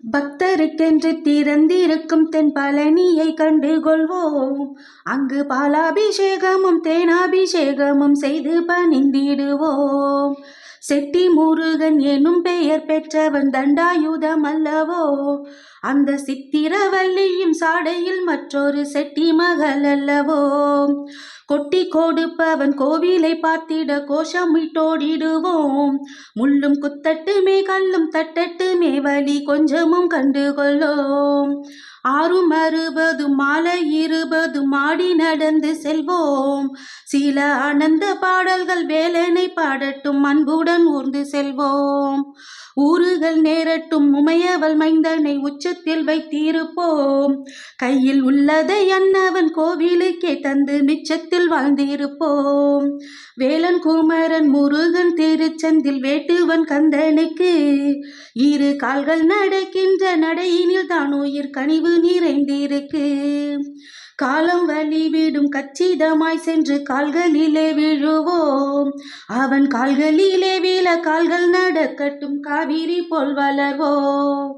பக்தருக்கென்று திறந்திருக்கும் தென் பழனியை கண்டு கொள்வோம். அங்கு பாலாபிஷேகமும் தேனாபிஷேகமும் செய்து பணிந்திடுவோம். செட்டி முருகன் எனும் பெயர் பெற்றவன் தண்டாயுதம் அல்லவோ. அந்த சித்திரவல்லியும் சாடையில் மற்றொரு செட்டி மகள் அல்லவோ. கொட்டி கொடுப்பவன் கோவிலை பார்த்திட கோஷமிட்டோடிடுவோம். முள்ளும் குத்தட்டுமே கல்லும் தட்டட்டுமே வழி கொஞ்சமும் கண்டு கொள்ளோம். 6 மாலை 20 மாடி நடந்து செல்வோம். சில ஆனந்த பாடல்கள் வேலனை பாடட்டும் அன்புடன் ஊர்ந்து செல்வோம். ஊறுகள் நேரட்டும் உமையவள் மைந்தனை உச்சத்தில் வைத்திருப்போம். கையில் உள்ளதை அன்னவன் கோவிலுக்கே தந்து மிச்சத்தில் வாழ்ந்திருப்போம். வேலன் குமரன் முருகன் திருச்செந்தில் வேட்டுவன் கந்தனுக்கு 2 கால்கள் நடக்கின்ற நடையினில் தான் உயிர் கனிவு நிறைந்திருக்கு. காலம் வழிவிடும் கச்சிதமாய் சென்று கால்களிலே விழுவோம். அவன் கால்களிலே விழ கால்கள் நடக்கட்டும் காவிரி போல் வளர்வோம்.